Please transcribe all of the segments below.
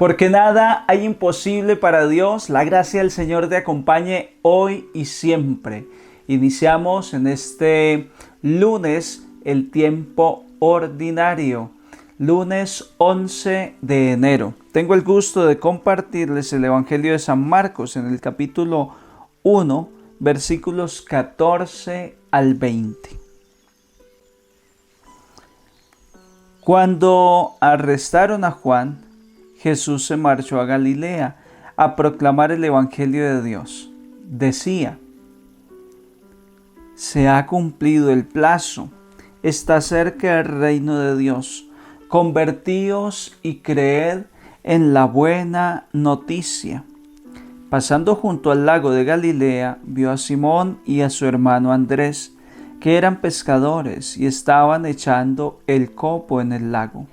Porque nada hay imposible para Dios. La gracia del Señor te acompañe hoy y siempre. Iniciamos en este lunes el tiempo ordinario. Lunes 11 de enero. Tengo el gusto de compartirles el Evangelio de San Marcos en el capítulo 1, versículos 14 al 20. Cuando arrestaron a Juan, Jesús se marchó a Galilea a proclamar el Evangelio de Dios. Decía: se ha cumplido el plazo, está cerca el reino de Dios. Convertíos y creed en la buena noticia. Pasando junto al lago de Galilea, vio a Simón y a su hermano Andrés, que eran pescadores y estaban echando el copo en el lago.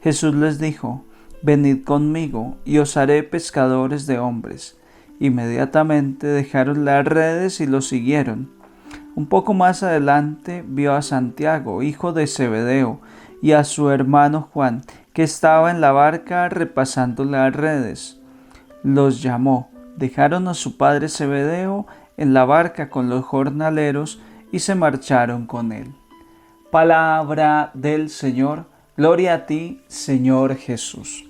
Jesús les dijo: venid conmigo y os haré pescadores de hombres. Inmediatamente dejaron las redes y lo siguieron. Un poco más adelante vio a Santiago, hijo de Zebedeo, y a su hermano Juan, que estaba en la barca repasando las redes. Los llamó, dejaron a su padre Zebedeo en la barca con los jornaleros y se marcharon con él. Palabra del Señor. Gloria a ti, Señor Jesús.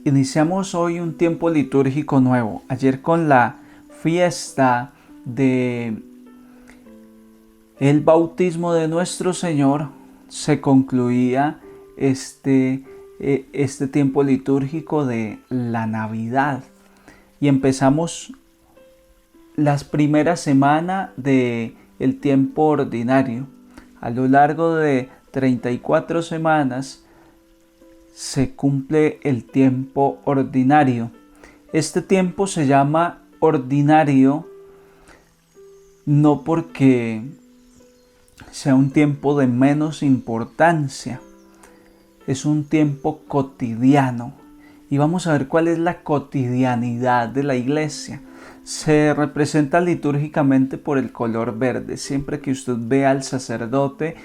Iniciamos hoy un tiempo litúrgico nuevo. Ayer con la fiesta de el bautismo de nuestro Señor se concluía este tiempo litúrgico de la Navidad y empezamos las primeras semanas del tiempo ordinario. A lo largo de 34 semanas se cumple el tiempo ordinario. Este tiempo se llama ordinario no porque sea un tiempo de menos importancia, es un tiempo cotidiano. Y vamos a ver cuál es la cotidianidad de la iglesia. Se representa litúrgicamente por el color verde. Siempre que usted vea al sacerdote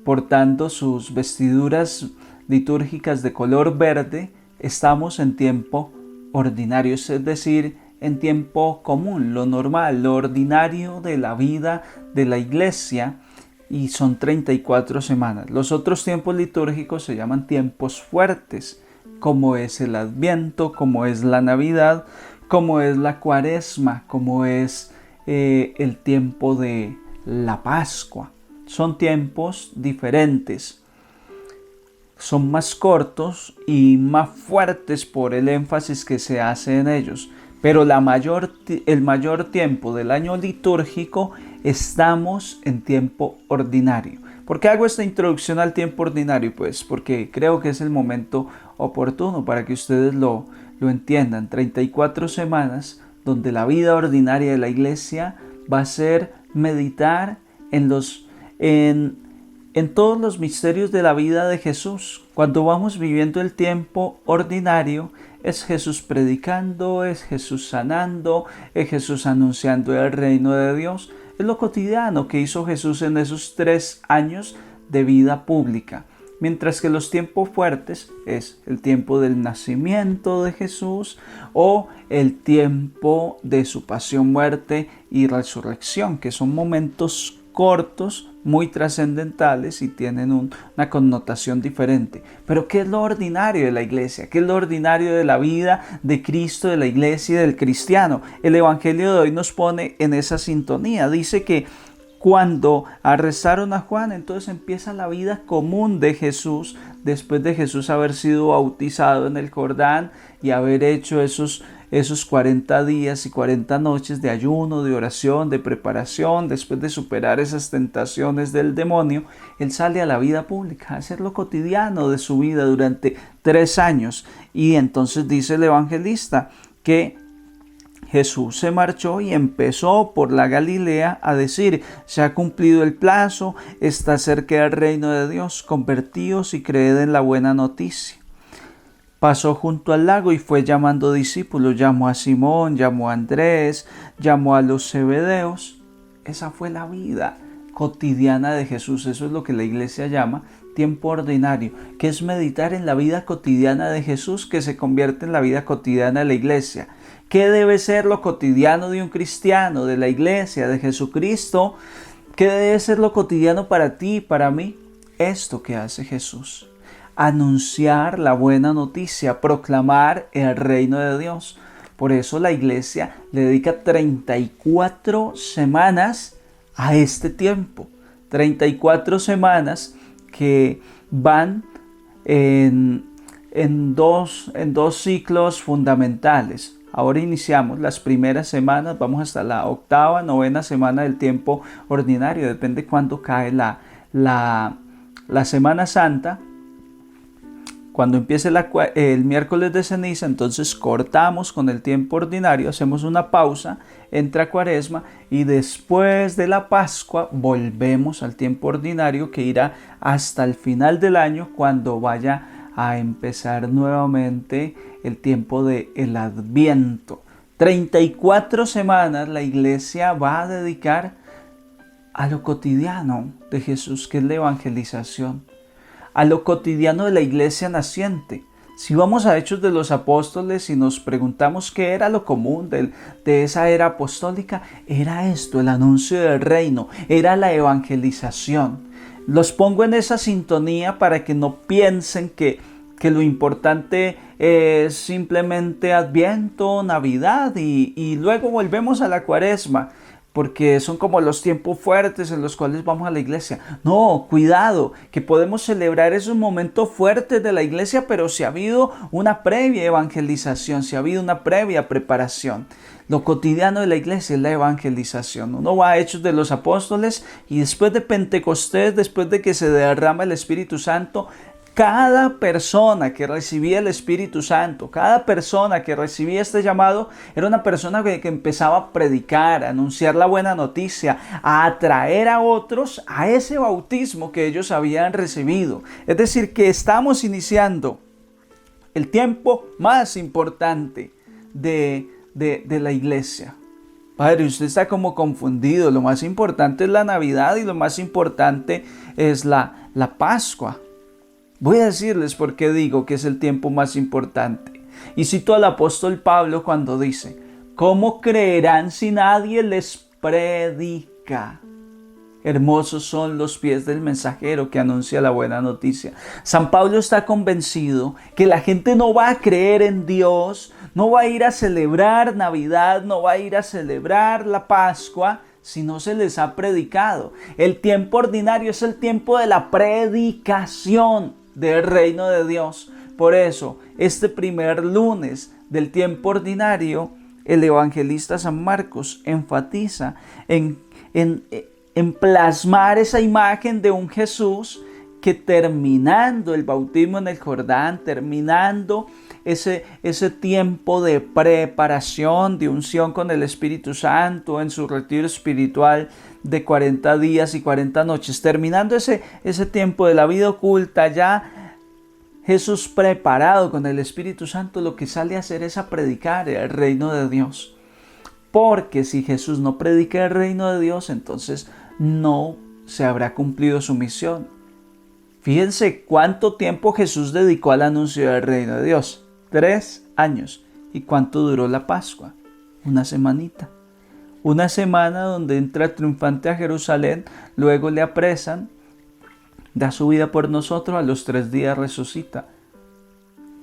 portando sus vestiduras litúrgicas de color verde, estamos en tiempo ordinario, es decir, en tiempo común, lo normal, lo ordinario de la vida de la iglesia, y son 34 semanas. Los otros tiempos litúrgicos se llaman tiempos fuertes, como es el Adviento, como es la Navidad, como es la Cuaresma, como es el tiempo de la Pascua. Son tiempos diferentes. Son más cortos y más fuertes por el énfasis que se hace en ellos. Pero el mayor tiempo del año litúrgico estamos en tiempo ordinario. ¿Por qué hago esta introducción al tiempo ordinario? Pues porque creo que es el momento oportuno para que ustedes lo entiendan. 34 semanas donde la vida ordinaria de la iglesia va a ser meditar en todos los misterios de la vida de Jesús. Cuando vamos viviendo el tiempo ordinario, es Jesús predicando, es Jesús sanando, es Jesús anunciando el reino de Dios. Es lo cotidiano que hizo Jesús en esos 3 años de vida pública. Mientras que los tiempos fuertes es el tiempo del nacimiento de Jesús o el tiempo de su pasión, muerte y resurrección, que son momentos cortos, muy trascendentales y tienen una connotación diferente. Pero ¿qué es lo ordinario de la iglesia? ¿Qué es lo ordinario de la vida de Cristo, de la iglesia y del cristiano? El Evangelio de hoy nos pone en esa sintonía. Dice que cuando arrestaron a Juan, entonces empieza la vida común de Jesús, después de Jesús haber sido bautizado en el Jordán y haber hecho esos 40 días y 40 noches de ayuno, de oración, de preparación. Después de superar esas tentaciones del demonio, él sale a la vida pública, a hacer lo cotidiano de su vida durante 3 años. Y entonces dice el evangelista que Jesús se marchó y empezó por la Galilea a decir: se ha cumplido el plazo, está cerca el reino de Dios, convertíos y creed en la buena noticia. Pasó junto al lago y fue llamando discípulos, llamó a Simón, llamó a Andrés, llamó a los Zebedeos. Esa fue la vida cotidiana de Jesús. Eso es lo que la iglesia llama tiempo ordinario, que es meditar en la vida cotidiana de Jesús que se convierte en la vida cotidiana de la iglesia. ¿Qué debe ser lo cotidiano de un cristiano, de la iglesia, de Jesucristo? ¿Qué debe ser lo cotidiano para ti y para mí? Esto que hace Jesús. Anunciar la buena noticia, proclamar el reino de Dios. Por eso la iglesia le dedica 34 semanas a este tiempo. 34 semanas que van en dos ciclos fundamentales. Ahora iniciamos las primeras semanas, vamos hasta la octava, novena semana del tiempo ordinario, depende cuándo cae la Semana Santa. Cuando empiece el miércoles de ceniza, entonces cortamos con el tiempo ordinario, hacemos una pausa, entra Cuaresma y después de la Pascua volvemos al tiempo ordinario que irá hasta el final del año cuando vaya a empezar nuevamente el tiempo del Adviento. 34 semanas la iglesia va a dedicar a lo cotidiano de Jesús, que es la evangelización, a lo cotidiano de la iglesia naciente. Si vamos a Hechos de los Apóstoles y nos preguntamos qué era lo común de esa era apostólica, era esto, el anuncio del reino, era la evangelización. Los pongo en esa sintonía para que no piensen que lo importante es simplemente Adviento, Navidad y luego volvemos a la Cuaresma, porque son como los tiempos fuertes en los cuales vamos a la iglesia. No, cuidado, que podemos celebrar esos momentos fuertes de la iglesia, pero si ha habido una previa evangelización, si ha habido una previa preparación. Lo cotidiano de la iglesia es la evangelización. Uno va a Hechos de los Apóstoles y después de Pentecostés, después de que se derrama el Espíritu Santo, cada persona que recibía el Espíritu Santo, cada persona que recibía este llamado, era una persona que empezaba a predicar, a anunciar la buena noticia, a atraer a otros a ese bautismo que ellos habían recibido. Es decir, que estamos iniciando el tiempo más importante de la iglesia. Padre, usted está como confundido. Lo más importante es la Navidad y lo más importante es la Pascua. Voy a decirles por qué digo que es el tiempo más importante. Y cito al apóstol Pablo cuando dice: ¿cómo creerán si nadie les predica? Hermosos son los pies del mensajero que anuncia la buena noticia. San Pablo está convencido que la gente no va a creer en Dios, no va a ir a celebrar Navidad, no va a ir a celebrar la Pascua, si no se les ha predicado. El tiempo ordinario es el tiempo de la predicación del reino de Dios. Por eso, este primer lunes del tiempo ordinario, el evangelista San Marcos enfatiza en plasmar esa imagen de un Jesús que, terminando el bautismo en el Jordán, terminando ese tiempo de preparación, de unción con el Espíritu Santo en su retiro espiritual de 40 días y 40 noches, terminando ese tiempo de la vida oculta, ya Jesús preparado con el Espíritu Santo, lo que sale a hacer es a predicar el reino de Dios. Porque si Jesús no predica el reino de Dios, entonces no se habrá cumplido su misión. Fíjense cuánto tiempo Jesús dedicó al anuncio del reino de Dios. 3 años. ¿Y cuánto duró la Pascua? Una semanita. Una semana donde entra triunfante a Jerusalén, luego le apresan, da su vida por nosotros, a los 3 días resucita.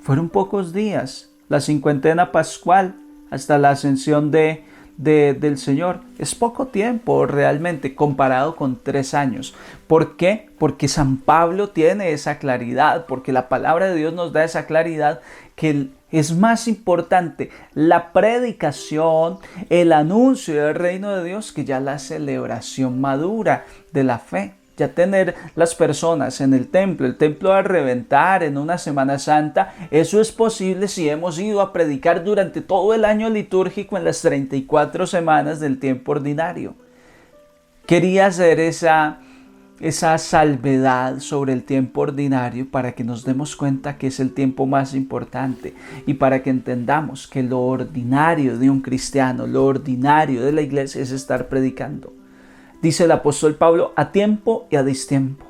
Fueron pocos días, la cincuentena pascual hasta la ascensión del Señor. Es poco tiempo realmente comparado con 3 años. ¿Por qué? Porque San Pablo tiene esa claridad, porque la palabra de Dios nos da esa claridad que es más importante la predicación, el anuncio del reino de Dios, que ya la celebración madura de la fe. Ya tener las personas en el templo a reventar en una Semana Santa, eso es posible si hemos ido a predicar durante todo el año litúrgico en las 34 semanas del tiempo ordinario. Quería hacer esa salvedad sobre el tiempo ordinario para que nos demos cuenta que es el tiempo más importante y para que entendamos que lo ordinario de un cristiano, lo ordinario de la iglesia es estar predicando. Dice el apóstol Pablo, a tiempo y a destiempo.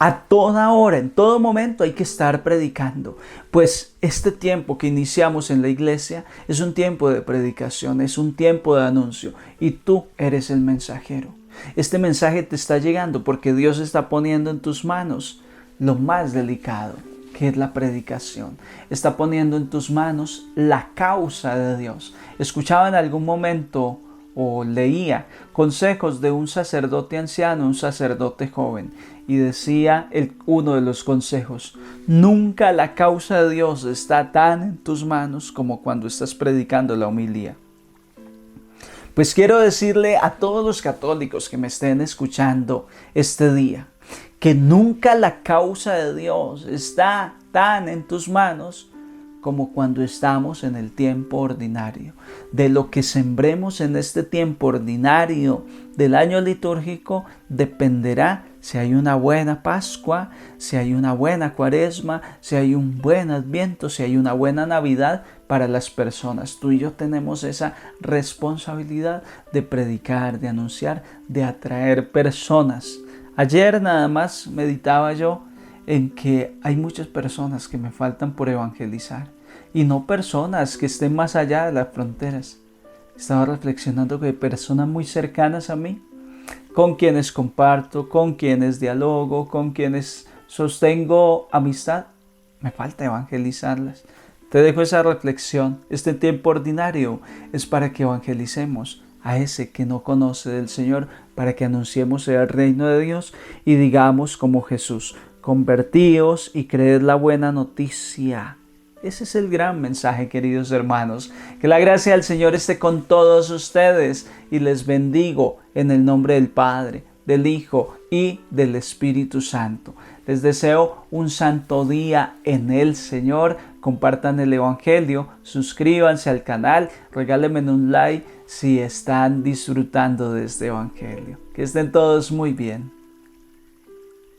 A toda hora, en todo momento hay que estar predicando. Pues este tiempo que iniciamos en la iglesia es un tiempo de predicación, es un tiempo de anuncio. Y tú eres el mensajero. Este mensaje te está llegando porque Dios está poniendo en tus manos lo más delicado, que es la predicación. Está poniendo en tus manos la causa de Dios. Escuchaba en algún momento o leía consejos de un sacerdote anciano, un sacerdote joven, y decía uno de los consejos: nunca la causa de Dios está tan en tus manos como cuando estás predicando la homilía. Pues quiero decirle a todos los católicos que me estén escuchando este día, que nunca la causa de Dios está tan en tus manos como cuando estamos en el tiempo ordinario. De lo que sembremos en este tiempo ordinario del año litúrgico dependerá si hay una buena Pascua, si hay una buena Cuaresma, si hay un buen Adviento, si hay una buena Navidad para las personas. Tú y yo tenemos esa responsabilidad de predicar, de anunciar, de atraer personas. Ayer nada más meditaba yo en que hay muchas personas que me faltan por evangelizar, y no personas que estén más allá de las fronteras. Estaba reflexionando que hay personas muy cercanas a mí, con quienes comparto, con quienes dialogo, con quienes sostengo amistad. Me falta evangelizarlas. Te dejo esa reflexión. Este tiempo ordinario es para que evangelicemos a ese que no conoce del Señor, para que anunciemos el reino de Dios y digamos como Jesús: convertíos y creed la buena noticia. Ese es el gran mensaje, queridos hermanos. Que la gracia del Señor esté con todos ustedes, y les bendigo en el nombre del Padre, del Hijo y del Espíritu Santo. Les deseo un santo día en el Señor. Compartan el Evangelio, suscríbanse al canal, regálenme un like si están disfrutando de este Evangelio. Que estén todos muy bien.